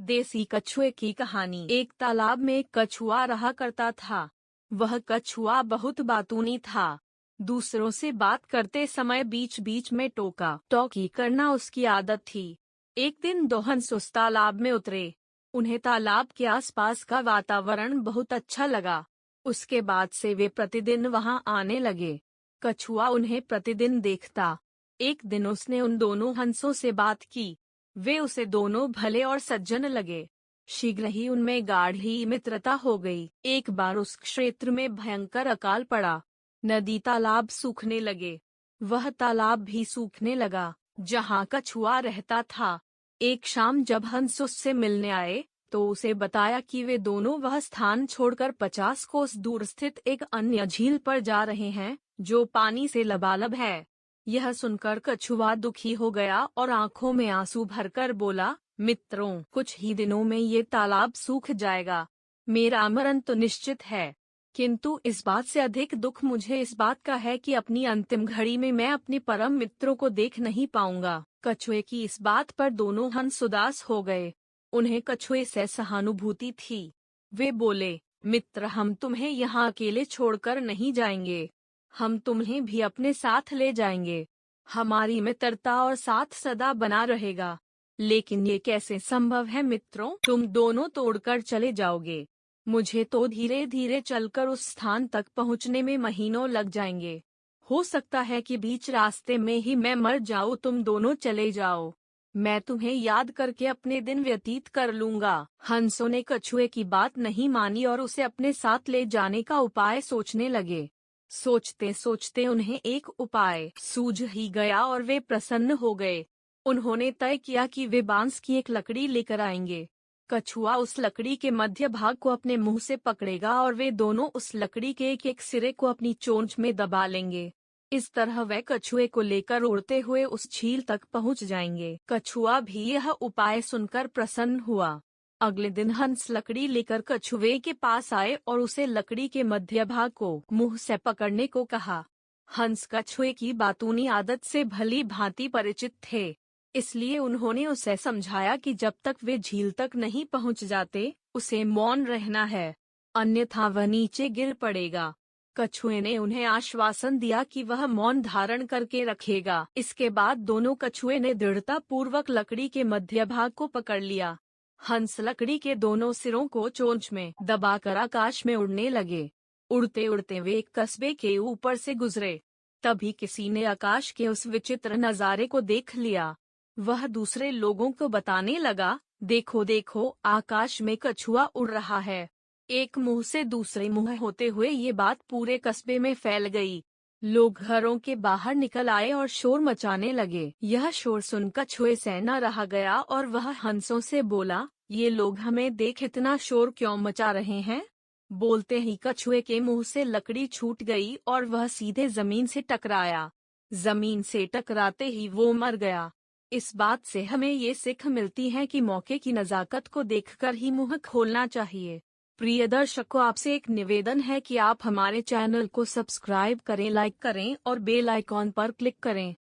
देसी कछुए की कहानी। एक तालाब में एक कछुआ रहा करता था। वह कछुआ बहुत बातूनी था। दूसरों से बात करते समय बीच बीच में टोका टोकी करना उसकी आदत थी। एक दिन दो हंस उस तालाब में उतरे। उन्हें तालाब के आसपास का वातावरण बहुत अच्छा लगा। उसके बाद से वे प्रतिदिन वहां आने लगे। कछुआ उन्हें प्रतिदिन देखता। एक दिन उसने उन दोनों हंसों से बात की। वे उसे दोनों भले और सज्जन लगे। शीघ्र ही उनमें गाढ़ी मित्रता हो गई। एक बार उस क्षेत्र में भयंकर अकाल पड़ा। नदी तालाब सूखने लगे। वह तालाब भी सूखने लगा जहाँ कछुआ रहता था। एक शाम जब हंस उससे मिलने आए तो उसे बताया कि वे दोनों वह स्थान छोड़कर 50 कोस दूर स्थित एक अन्य झील पर जा रहे हैं जो पानी से लबालब है। यह सुनकर कछुआ दुखी हो गया और आंखों में आंसू भरकर बोला, मित्रों, कुछ ही दिनों में ये तालाब सूख जाएगा। मेरा मरण तो निश्चित है, किंतु इस बात से अधिक दुख मुझे इस बात का है कि अपनी अंतिम घड़ी में मैं अपने परम मित्रों को देख नहीं पाऊंगा। कछुए की इस बात पर दोनों हंस उदास हो गए। उन्हें कछुए से सहानुभूति थी। वे बोले, मित्र, हम तुम्हें यहाँ अकेले छोड़कर नहीं जाएंगे। हम तुम्हें भी अपने साथ ले जाएंगे। हमारी मित्रता और साथ सदा बना रहेगा। लेकिन ये कैसे संभव है मित्रों? तुम दोनों तोड़कर चले जाओगे। मुझे तो धीरे धीरे चलकर उस स्थान तक पहुँचने में महीनों लग जाएंगे। हो सकता है कि बीच रास्ते में ही मैं मर जाऊँ। तुम दोनों चले जाओ, मैं तुम्हें याद करके अपने दिन व्यतीत कर लूंगा। हंसों ने कछुए की बात नहीं मानी और उसे अपने साथ ले जाने का उपाय सोचने लगे। सोचते सोचते उन्हें एक उपाय सूझ ही गया और वे प्रसन्न हो गए। उन्होंने तय किया कि वे बांस की एक लकड़ी लेकर आएंगे। कछुआ उस लकड़ी के मध्य भाग को अपने मुंह से पकड़ेगा और वे दोनों उस लकड़ी के एक एक सिरे को अपनी चोंच में दबा लेंगे। इस तरह वे कछुए को लेकर उड़ते हुए उस झील तक पहुंच जाएंगे। कछुआ भी यह उपाय सुनकर प्रसन्न हुआ। अगले दिन हंस लकड़ी लेकर कछुए के पास आए और उसे लकड़ी के मध्य भाग को मुंह से पकड़ने को कहा। हंस कछुए की बातूनी आदत से भली भांति परिचित थे, इसलिए उन्होंने उसे समझाया कि जब तक वे झील तक नहीं पहुंच जाते उसे मौन रहना है, अन्यथा वह नीचे गिर पड़ेगा। कछुए ने उन्हें आश्वासन दिया कि वह मौन धारण करके रखेगा। इसके बाद दोनों कछुए ने दृढ़ता पूर्वक लकड़ी के मध्य भाग को पकड़ लिया। हंस लकड़ी के दोनों सिरों को चोंच में दबाकर आकाश में उड़ने लगे। उड़ते उड़ते वे एक कस्बे के ऊपर से गुजरे। तभी किसी ने आकाश के उस विचित्र नजारे को देख लिया। वह दूसरे लोगों को बताने लगा, देखो देखो, आकाश में कछुआ उड़ रहा है। एक मुंह से दूसरे मुंह होते हुए ये बात पूरे कस्बे में फैल गई। लोग घरों के बाहर निकल आए और शोर मचाने लगे। यह शोर सुन कछुए से न रहा गया और वह हंसों से बोला, ये लोग हमें देख इतना शोर क्यों मचा रहे हैं? बोलते ही कछुए के मुंह से लकड़ी छूट गई और वह सीधे जमीन से टकराया। जमीन से टकराते ही वो मर गया। इस बात से हमें ये सीख मिलती है कि मौके की नजाकत को देखकर ही मुंह खोलना चाहिए। प्रिय दर्शकों, आपसे एक निवेदन है कि आप हमारे चैनल को सब्सक्राइब करें, लाइक करें और बेल आइकॉन पर क्लिक करें।